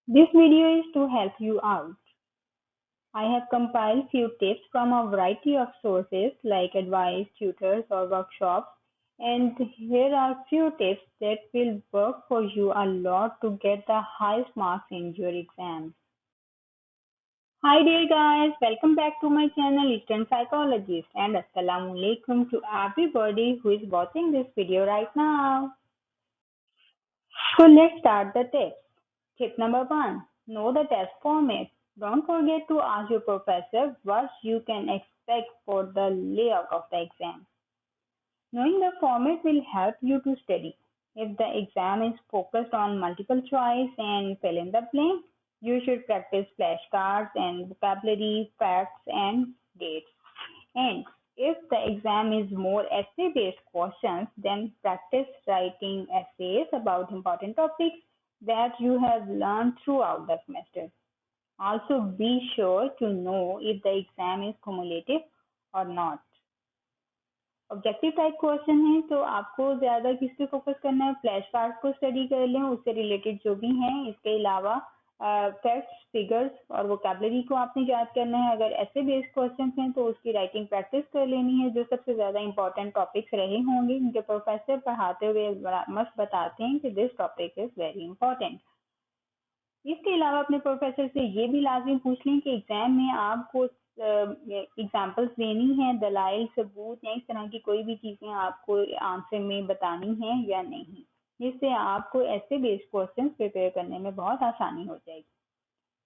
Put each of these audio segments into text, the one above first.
This video is to help you out. I have compiled few tips from a variety of sources like advice, tutors or workshops, and here are few tips that will work for you a lot to get the highest marks in your exams. Hi dear guys, welcome back to my channel Eastern Psychologist and Assalamu alaikum to everybody who is watching this video right now. So let's start the tips. Tip number 1. Know the test format. Don't forget to ask your professor what you can expect for the layout of the exam. Knowing the format will help you to study. If the exam is focused on multiple choice and fill in the blank, you should practice flashcards and vocabulary, facts and dates. And if the exam is more essay-based questions, then practice writing essays about important topics that you have learned throughout the semester. Also, be sure to know if the exam is cumulative or not. Objective type question है तो आपको ज्यादा किस पे focus करना है, flash card को study कर लें, उससे रिलेटेड जो भी हैं। इसके अलावा फैक्ट्स, फिगर्स और वोकैबुलरी को आपने याद करना है। अगर ऐसे बेस्ड क्वेश्चन हैं तो उसकी राइटिंग प्रैक्टिस कर लेनी है। जो सबसे ज्यादा इंपॉर्टेंट टॉपिक्स रहे होंगे, जो प्रोफेसर पढ़ाते हुए मस्त बताते हैं कि this topic is very important. इसके अलावा अपने प्रोफेसर से ये भी लाजिम पूछ लें कि एग्जाम में आपको एग्जाम्पल्स देनी है, दलाइल, सबूत या इस तरह की कोई भी चीजें आपको आंसर में बतानी है या नहीं। जिससे आपको ऐसे बेस्ड क्वेश्चन प्रिपेयर करने में बहुत आसानी हो जाएगी।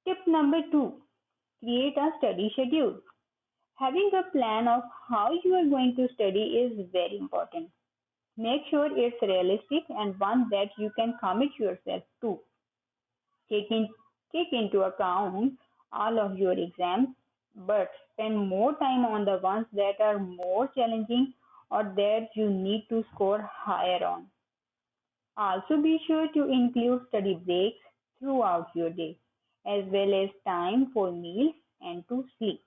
Tip number 2, create a study schedule. Having a plan of how you are going to study is very important. Make sure it's realistic and one that you can commit yourself to. Take into account all of your exams, but spend more time on the ones that are more challenging or that you need to score higher on. Also, be sure to include study breaks throughout your day, as well as time for meals and to sleep.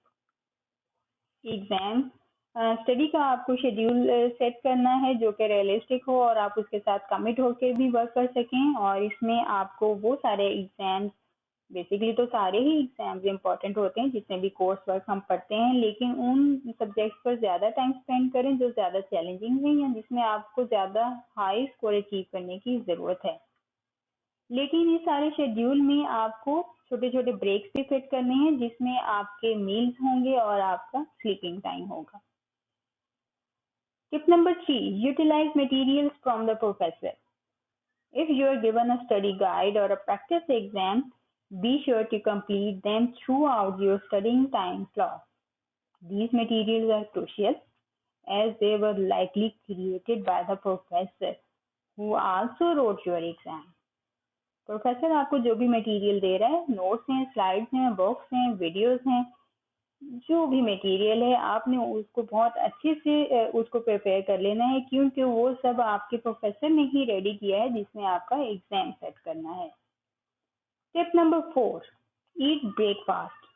Exam study का आपको schedule set करना है जो कि realistic हो और आप उसके साथ कमिट होकर भी वर्क कर सकें। और इसमें आपको वो सारे एग्जाम्स, बेसिकली तो सारे ही एग्जाम्स इंपॉर्टेंट होते हैं जितने भी कोर्स वर्क हम पढ़ते हैं, लेकिन उन सब्जेक्ट्स पर ज़्यादा टाइम स्पेंड करें जो ज़्यादा चैलेंजिंग है या जिसमें आपको ज़्यादा हाई स्कोर अचीव करने की ज़रूरत है। लेकिन इस सारे शेड्यूल में आपको छोटे छोटे ब्रेक्स भी फिट करने हैं जिसमें आपके मील्स होंगे और आपका स्लीपिंग टाइम होगा। Tip number 3, utilize materials from the professor. If you are given a study guide or a practice exam, be sure to complete them throughout your studying time slot. These materials are crucial as they were likely created by the professor who also wrote your exam. Professor आपको जो भी material दे रहा है, notes हैं, slides हैं, books हैं, videos हैं, जो भी मटेरियल है आपने उसको बहुत अच्छे से उसको प्रिपेयर कर लेना है, क्योंकि वो सब आपके प्रोफेसर ने ही रेडी किया है जिसमें आपका एग्जाम सेट करना है। Tip number 4, eat breakfast.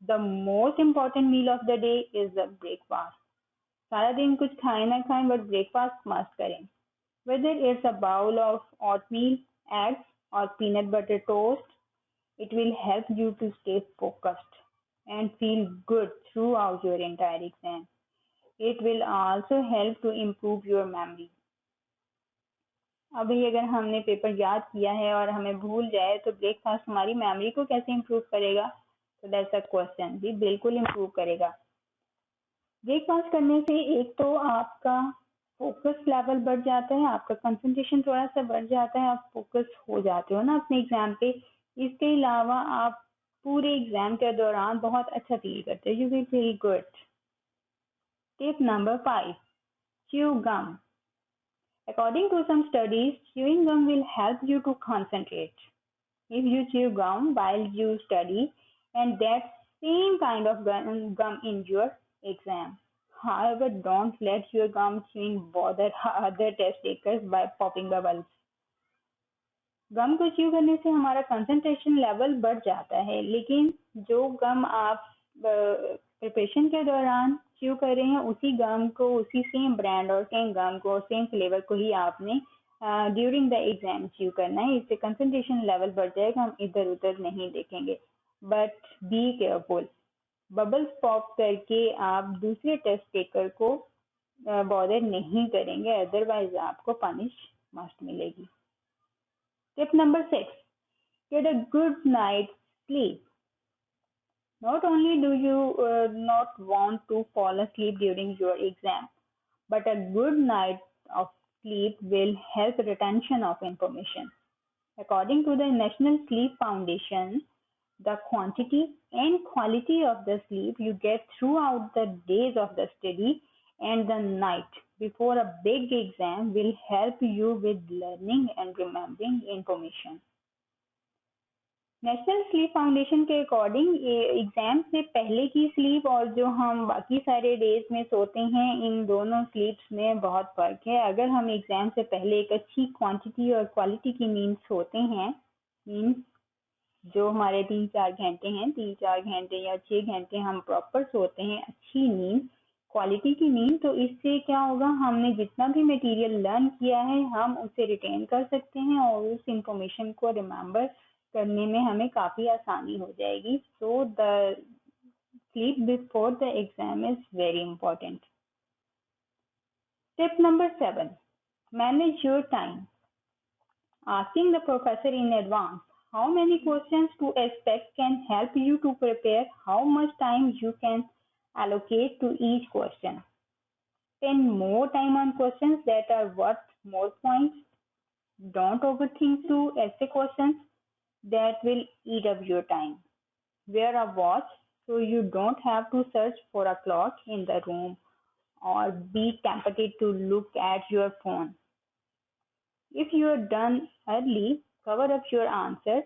The most important meal of the day is the breakfast. सारा दिन कुछ खाएं ना खाएं बट ब्रेकफास्ट मस्ट करें. Whether it's a bowl of oatmeal, eggs, or peanut butter toast, it will help you to stay focused and feel good throughout your entire exam. It will also help to improve your memory. अभी अगर हमने paper याद किया है और हमें भूल जाए तो ब्रेकफास्ट हमारी मेमोरी को कैसे इम्प्रूव करेगा? तो दैट्स अ क्वेश्चन। जी बिल्कुल इम्प्रूव करेगा। ब्रेकफास्ट करने से एक तो आपका फोकस लेवल बढ़ जाता है, आपका कंसंट्रेशन थोड़ा सा बढ़ जाता है, आप फोकस हो जाते हो ना अपने एग्जाम पे। इसके अलावा आप पूरे एग्जाम के दौरान बहुत अच्छा फील करते हो, you will feel good. Tip number 5, chew gum. According to some studies, chewing gum will help you to concentrate. If you chew gum while you study, and that same kind of gum in your exam. However, don't let your gum chewing bother other test takers by popping bubbles. गम को chew करने से हमारा concentration level बढ़ जाता है, लेकिन जो गम आप प्रिपरेशन के दौरान च्यू कर रहे हैं उसी गम को, उसी सेम ब्रांड और सेम गम को, सेम फ्लेवर को ही आपने ड्यूरिंग द एग्जाम अचीव करना है। इससे कंसंट्रेशन लेवल बढ़ जाएगा, हम इधर उधर नहीं देखेंगे। But be careful, bubbles pop करके आप दूसरे टेस्ट टेकर को बॉदर नहीं करेंगे, अदरवाइज आपको पनिश मस्ट मिलेगी। Tip number 6, get a good night's sleep. Not only do you not want to fall asleep during your exam, but a good night of sleep will help retention of information. According to the National Sleep Foundation, the quantity and quality of the sleep you get throughout the days of the study and the night before a big exam will help you with learning and remembering information. National sleep foundation के according exam से पहले की sleep और जो हम बाकी सारे days में सोते हैं, इन दोनों स्लीप्स में बहुत फर्क है। अगर हम एग्जाम से पहले एक अच्छी क्वांटिटी और क्वालिटी की नींद सोते हैं, मीन्स जो हमारे 3-4 घंटे हैं, 3-4 घंटे या 6 घंटे हम प्रॉपर सोते हैं, अच्छी नींद, क्वालिटी की नींद, तो इससे क्या होगा, हमने जितना भी मटेरियल लर्न किया है हम उसे रिटेन कर सकते हैं और उस इंफॉर्मेशन को रिमेम्बर करने में हमें काफ़ी आसानी हो जाएगी। So the sleep before the exam is very important. Tip number 7, manage your time. Asking the professor in advance how many questions to expect can help you to prepare how much time you can allocate to each question. Spend more time on questions that are worth more points. Don't overthink to essay questions that will eat up your time. Wear a watch so you don't have to search for a clock in the room or be tempted to look at your phone. If you are done early, cover up your answers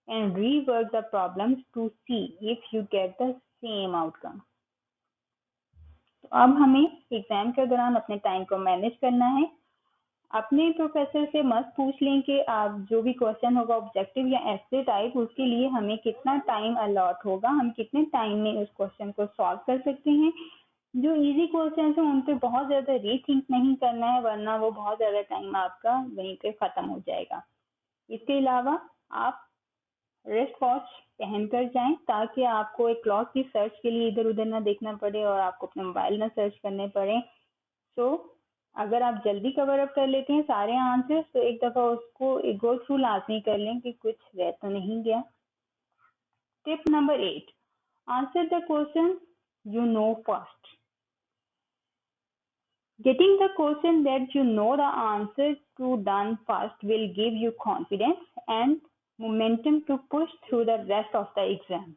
and rework the problems to see if you get the same outcome. तो अब हमें exam के दौरान अपने time को manage करना है। अपने प्रोफेसर से मत पूछ लें कि आप जो भी क्वेश्चन होगा ऑब्जेक्टिव या ऐसे टाइप, उसके लिए हमें कितना टाइम अलॉट होगा, हम कितने टाइम में उस क्वेश्चन को सॉल्व कर सकते हैं। जो इजी क्वेश्चन है उन पे बहुत ज़्यादा रीथिंक नहीं करना है, वरना वो बहुत ज़्यादा टाइम आपका वहीं पे ख़त्म हो जाएगा। इसके अलावा आप रिस्ट वॉच पहन कर जाएं ताकि आपको एक क्लॉक की सर्च के लिए इधर उधर ना देखना पड़े और आपको अपने मोबाइल ना सर्च करने पड़े। तो अगर आप जल्दी कवर अप कर लेते हैं सारे आंसर्स, तो एक दफ़ा उसको एक गो थ्रू लाजमी कर लें कि कुछ रह तो नहीं गया। Tip number 8, answer the question you know first. Getting the question that you know the answer to done first will give you confidence and momentum to push through the rest of the exam.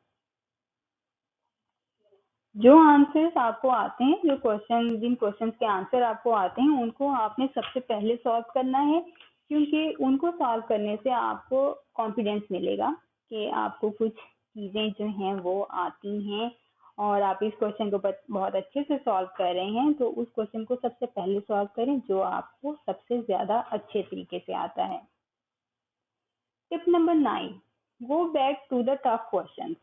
जो answers आपको आते हैं, जो question, जिन questions के answer आपको आते हैं, उनको आपने सबसे पहले सॉल्व करना है, क्योंकि उनको सॉल्व करने से आपको कॉन्फिडेंस मिलेगा कि आपको कुछ चीज़ें जो हैं वो आती हैं और आप इस क्वेश्चन को बहुत अच्छे से सॉल्व कर रहे हैं। तो उस क्वेश्चन को सबसे पहले सॉल्व करें जो आपको सबसे ज़्यादा अच्छे तरीके से आता है। Tip number 9, go back to the tough question.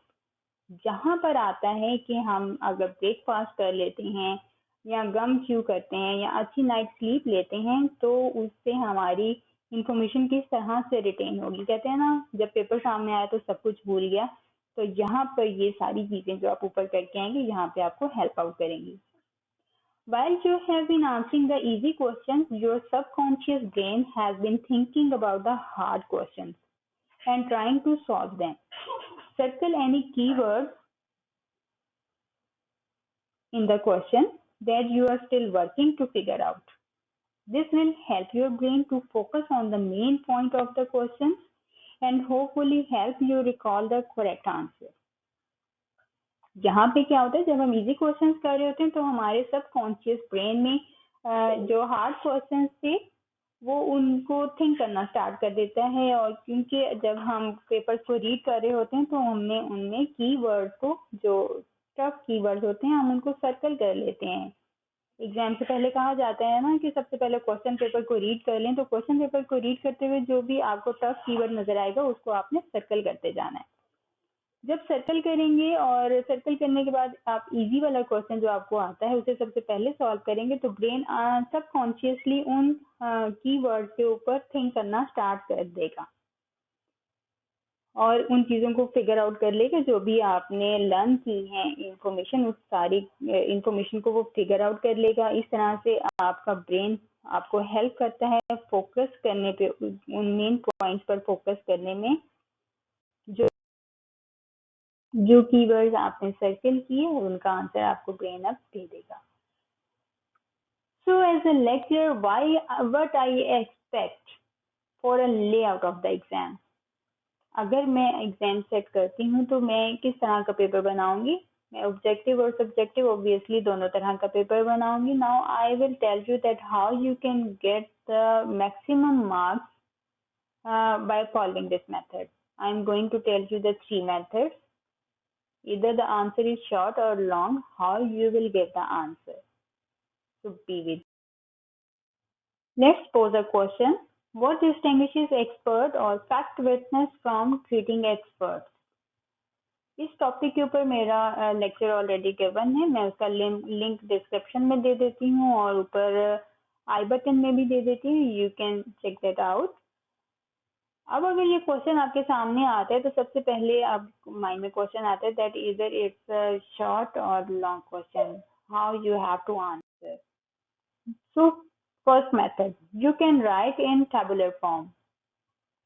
जहाँ पर आता है कि हम अगर ब्रेकफास्ट कर लेते हैं या गम च्यू करते हैं या अच्छी नाइट स्लीप लेते हैं, तो उससे हमारी इंफॉर्मेशन किस तरह से रिटेन होगी। कहते हैं ना, जब पेपर सामने आया तो सब कुछ भूल गया। तो यहाँ पर ये सारी चीज़ें जो आप ऊपर करके आएंगे, यहाँ पे आपको हेल्प आउट करेंगी। While you have been answering the easy questions, your subconscious brain has been thinking about the hard questions and trying to solve them. Circle any keywords in the question that you are still working to figure out. This will help your brain to focus on the main point of the question and hopefully help you recall the correct answer. यहाँ पे क्या होता है, जब हम easy questions कर रहे होते हैं तो हमारे सबकॉन्शियस ब्रेन में जो हार्ड क्वेश्चंस थे वो उनको थिंक करना स्टार्ट कर देता है। और क्योंकि जब हम पेपर्स को रीड कर रहे होते हैं तो हमने उनमें कीवर्ड को, जो टफ कीवर्ड्स होते हैं, हम उनको सर्कल कर लेते हैं। एग्जाम से पहले कहा जाता है ना कि सबसे पहले क्वेश्चन पेपर को रीड कर लें, तो क्वेश्चन पेपर को रीड करते हुए जो भी आपको टफ कीवर्ड नजर आएगा उसको आपने सर्कल करते जाना है। जब सर्कल करेंगे और सर्कल करने के बाद आप इजी वाला क्वेश्चन जो आपको आता है उसे सबसे पहले सॉल्व करेंगे तो ब्रेन सबकॉन्शियसली उन कीवर्ड के ऊपर थिंक करना स्टार्ट कर देगा और उन चीज़ों को फिगर आउट कर लेगा जो भी आपने लर्न की है इंफॉर्मेशन, उस सारी इंफॉर्मेशन को वो फिगर आउट कर लेगा। इस तरह से आपका ब्रेन आपको हेल्प करता है फोकस करने पे, उन मेन पॉइंट्स पर फोकस करने में जो जो कीवर्ड्स आपने सर्कल किए उनका आंसर आपको ब्रेन अब दे देगा। So as a lecturer, what I expect for a layout of the exam? अगर मैं एग्जाम सेट करती हूँ तो मैं किस तरह का पेपर बनाऊंगी? मैं ऑब्जेक्टिव और सब्जेक्टिव ऑब्वियसली दोनों तरह का पेपर बनाऊंगी। Now I will tell you that how you can get the maximum marks by following this method. I am going to tell you the three methods. Either the answer is short or long, how you will get the answer. So be with. Let's pose a question. What distinguishes expert or fact witness from treating experts? इस topic के ऊपर मेरा lecture already given है, मैं उसका link description में दे देती हूँ और ऊपर आई बटन में भी दे देती हूँ, you can check that out. अब अगर ये क्वेश्चन आपके सामने आता है तो सबसे पहले आप माइंड में क्वेश्चन आता है दैट इधर इट्स शॉर्ट और long question, how you have to answer. So first method, you can write in tabular form.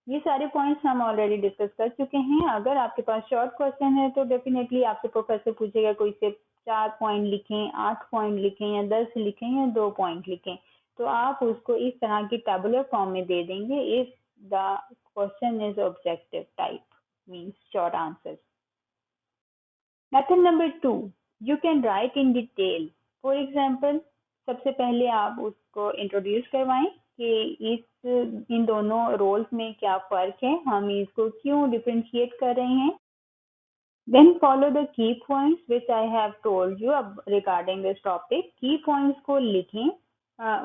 ये सारे पॉइंट्स हम ऑलरेडी डिस्कस कर चुके हैं। अगर आपके पास शॉर्ट क्वेश्चन है तो डेफिनेटली आपसे प्रोफेसर पूछेगा कोई से 4 पॉइंट लिखें, 8 पॉइंट लिखें या 10 लिखें या 2 पॉइंट लिखें, तो आप उसको इस तरह की टेबुलर फॉर्म में दे देंगे if the question is objective type, means short answer. Method number 2, you can write in detail. For example, सबसे पहले आप उसको इंट्रोड्यूस करवाएं कि इन दोनों रोल्स में क्या फर्क है, हम इसको क्यों डिफरेंशिएट कर रहे हैं। Then follow the key points which I have told you regarding this topic. Key points को लिखें,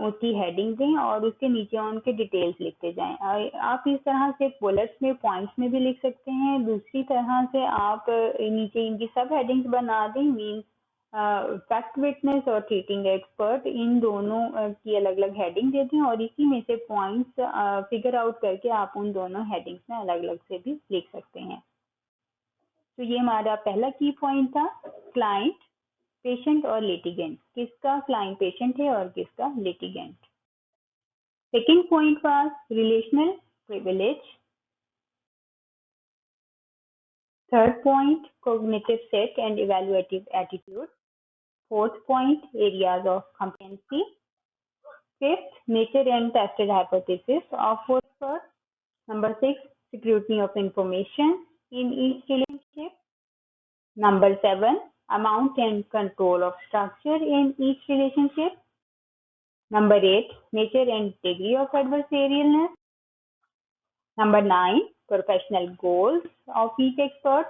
उसकी हेडिंग दें और उसके नीचे उनके डिटेल्स लिखते जाएं। आप इस तरह से बुलेट्स में, पॉइंट्स में भी लिख सकते हैं। दूसरी तरह से आप नीचे इनकी सब हेडिंग्स बना दें, मीन्स फैक्ट विटनेस और ट्रीटिंग एक्सपर्ट, इन दोनों की अलग अलग हेडिंग दे दें और इसी में से पॉइंट्स फिगर आउट करके आप उन दोनों हेडिंग्स में अलग अलग से भी लिख सकते हैं। तो ये हमारा पहला की पॉइंट था, क्लाइंट, पेशेंट और लिटिगेंट, किसका क्लाइंट पेशेंट है और किसका litigant. Second point was relational privilege. Third point, cognitive set and evaluative attitude. Fourth point, areas of competency. Fifth, nature and tested hypothesis of Horsford. Number 6, security of information in each relationship. Number 7, amount and control of structure in each relationship. Number 8, nature and degree of adversarialness. Number 9, professional goals of each expert.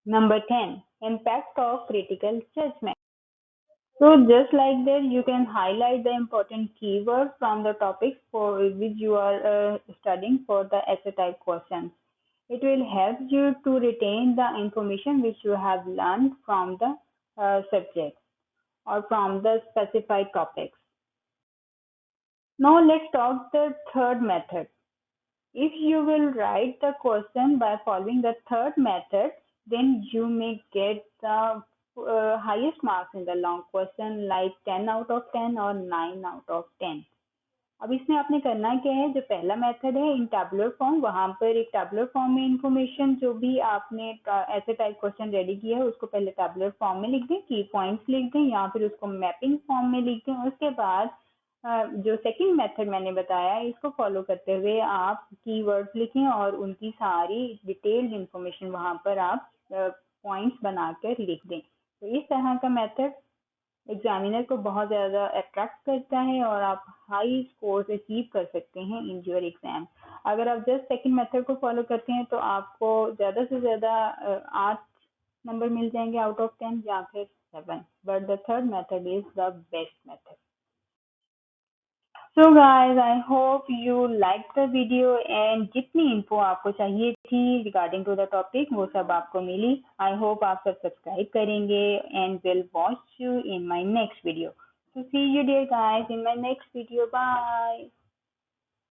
Number 10, impact of critical judgment. So just like that, you can highlight the important keywords from the topics for which you are studying for the essay type questions. It will help you to retain the information which you have learned from the subject or from the specified topics. Now let's talk the third method. If you will write the question by following the third method, then you may get the highest marks in the long question like 10 out of 10 or 9 out of 10. अब इसमें आपने करना क्या है, जो पहला method है इन tabular form, वहां पर एक टैबुलर फॉर्म में इंफॉर्मेशन जो भी आपने ऐसे टाइप क्वेश्चन रेडी किया है उसको पहले टैबुलर फॉर्म में लिख दें, की पॉइंट्स लिख दें या फिर उसको मैपिंग फॉर्म में लिख दें। उसके बाद जो सेकंड मेथड मैंने बताया इसको फॉलो करते हुए आप कीवर्ड्स लिखें और उनकी सारी डिटेल्ड इंफॉर्मेशन वहां पर आप पॉइंट्स बनाकर लिख दें। तो इस तरह का मेथड एग्जामिनर को बहुत ज़्यादा अट्रैक्ट करता है और आप हाई स्कोर अचीव कर सकते हैं इन योर एग्जाम। अगर आप जस्ट सेकंड मेथड को फॉलो करते हैं तो आपको ज़्यादा से ज़्यादा 8 नंबर मिल जाएंगे आउट ऑफ 10 या फिर 7, but the third method is the best method. So guys, I hope you like the video and जितनी इन्फो आपको चाहिए थी रिगार्डिंग टू द टॉपिक वो सब आपको मिली। आई होप आप सब सब्सक्राइब करेंगे and will watch you in my next video. So see you dear guys in my next video. Bye.